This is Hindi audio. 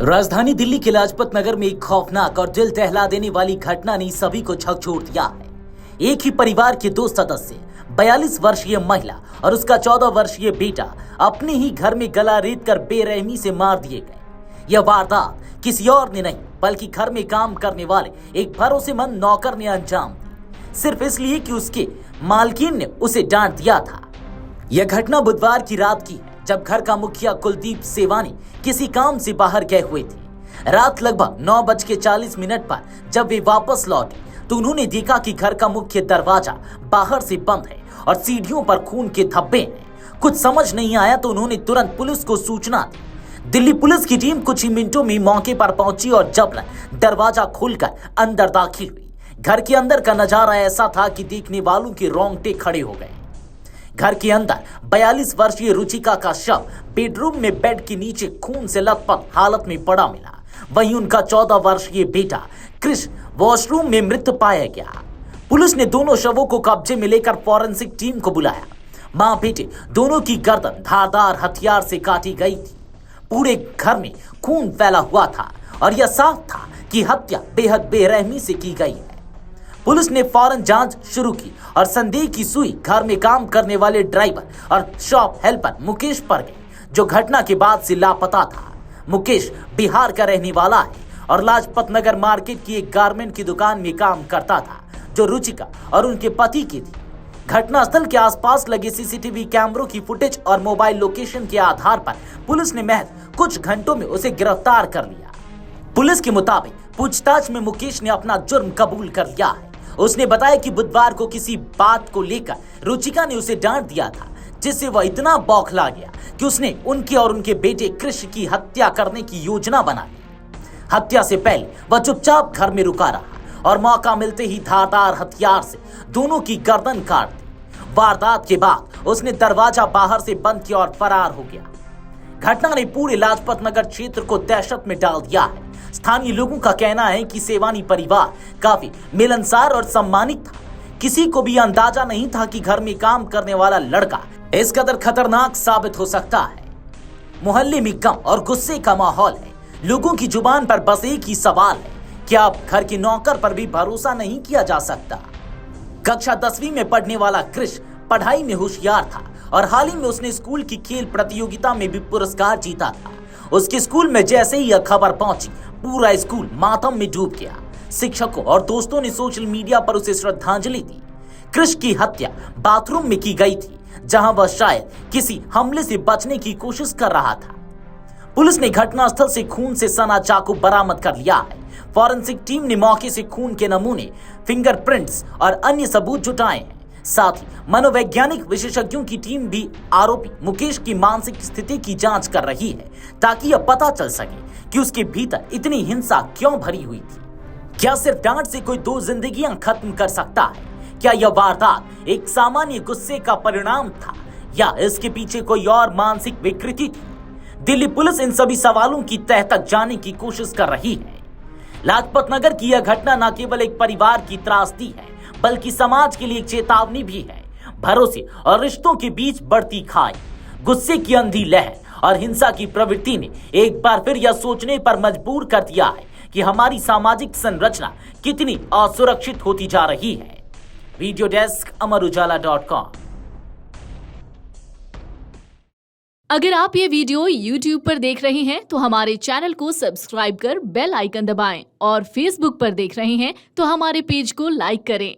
राजधानी दिल्ली के लाजपत नगर में एक खौफनाक और दिल दहला देने वाली घटना ने सभी को झकझोर दिया है। एक ही परिवार के दो सदस्य 42 वर्षीय महिला और उसका 14 वर्षीय बेटा अपने ही घर में गला रेत कर बेरहमी से मार दिए गए। यह वारदात किसी और ने नहीं बल्कि घर में काम करने वाले एक भरोसेमंद नौकर ने अंजाम दी, सिर्फ इसलिए कि उसके मालकिन ने उसे डांट दिया था। यह घटना बुधवार की रात की है, जब घर का मुखिया कुलदीप सेवानी किसी काम से बाहर गए हुए थे। रात लगभग 9:40 पर जब वे वापस लौटे तो उन्होंने देखा कि घर का मुख्य दरवाजा बाहर से बंद है और सीढ़ियों पर खून के धब्बे हैं। कुछ समझ नहीं आया तो उन्होंने तुरंत पुलिस को सूचना दी। दिल्ली पुलिस की टीम कुछ ही मिनटों में मौके पर पहुंची और जबरन दरवाजा खोलकर अंदर दाखिल हुई। घर के अंदर का नजारा ऐसा था कि देखने वालों के रोंगटे खड़े हो गए। घर के अंदर 42 वर्षीय रुचिका का शव बेडरूम में बेड के नीचे खून से लथपथ हालत में पड़ा मिला। वहीं उनका 14 वर्षीय बेटा क्रिश वॉशरूम में मृत पाया गया। पुलिस ने दोनों शवों को कब्जे में लेकर फॉरेंसिक टीम को बुलाया। मां बेटे दोनों की गर्दन धारदार हथियार से काटी गई थी। पूरे घर में खून फैला हुआ था और यह साफ था कि हत्या बेहद बेरहमी से की गई है। पुलिस ने फौरन जांच शुरू की और संदेह की सुई घर में काम करने वाले ड्राइवर और शॉप हेल्पर मुकेश पर गई, जो घटना के बाद से लापता था। मुकेश बिहार का रहने वाला है और लाजपत नगर मार्केट की एक गारमेंट की दुकान में काम करता था, जो रुचिका और उनके पति की थी। घटनास्थल के आसपास लगे सीसीटीवी कैमरों की फुटेज और मोबाइल लोकेशन के आधार पर पुलिस ने महज कुछ घंटों में उसे गिरफ्तार कर लिया। पुलिस के मुताबिक पूछताछ में मुकेश ने अपना जुर्म कबूल कर लिया है। उसने बताया कि बुधवार को किसी बात को लेकर रुचिका ने उसे डांट दिया था, जिससे वह इतना बौखला गया कि उसने उनके और उनके बेटे कृष की हत्या करने की योजना बना ली। हत्या से पहले वह चुपचाप घर में रुका रहा और मौका मिलते ही धारदार हथियार से दोनों की गर्दन काट दी। वारदात के बाद उसने दरवाजा बाहर से बंद किया और फरार हो गया। घटना ने पूरे लाजपत नगर क्षेत्र को दहशत में डाल दिया है। स्थानीय लोगों का कहना है कि सेवानी परिवार काफी मिलनसार और सम्मानित था। किसी को भी अंदाजा नहीं था कि घर में काम करने वाला लड़का इस कदर खतरनाक साबित हो सकता है। मोहल्ले में गम और गुस्से का माहौल है। लोगों की जुबान पर बस एक ही सवाल है, क्या अब घर के नौकर पर भी भरोसा नहीं किया जा सकता? कक्षा 10वीं में पढ़ने वाला कृष पढ़ाई में होशियार था और हाल ही में उसने स्कूल की खेल प्रतियोगिता में भी पुरस्कार जीता था। उसके स्कूल में जैसे ही यह खबर पहुंची, पूरा स्कूल मातम में डूब गया। शिक्षकों और दोस्तों ने सोशल मीडिया पर उसे श्रद्धांजलि दी। कृष की हत्या बाथरूम में की गई थी, जहां वह शायद किसी हमले से बचने की कोशिश कर रहा था। पुलिस ने घटनास्थल से खून से सना चाकू बरामद कर लिया है। फॉरेंसिक टीम ने मौके से खून के नमूने, फिंगरप्रिंट्स और अन्य सबूत जुटाए हैं। साथ ही मनोवैज्ञानिक विशेषज्ञों की टीम भी आरोपी मुकेश की मानसिक स्थिति की जांच कर रही है, ताकि यह पता चल सके कि उसके भीतर इतनी हिंसा क्यों भरी हुई थी। क्या सिर्फ डांट से कोई दो जिंदगियां खत्म कर सकता है? क्या यह वारदात एक सामान्य गुस्से का परिणाम था या इसके पीछे कोई और मानसिक विकृति थी? दिल्ली पुलिस इन सभी सवालों की तह तक जाने की कोशिश कर रही है। लाजपत नगर की यह घटना न केवल एक परिवार की त्रासदी है, बल्कि समाज के लिए एक चेतावनी भी है। भरोसे और रिश्तों के बीच बढ़ती खाई, गुस्से की अंधी लहर और हिंसा की प्रवृत्ति ने एक बार फिर यह सोचने पर मजबूर कर दिया है कि हमारी सामाजिक संरचना कितनी असुरक्षित होती जा रही है। वीडियो डेस्क अमरउजाला.com। अगर आप ये वीडियो YouTube पर देख रहे हैं तो हमारे चैनल को सब्सक्राइब कर बेल आइकन दबाएं और Facebook पर देख रहे हैं तो हमारे पेज को लाइक करें।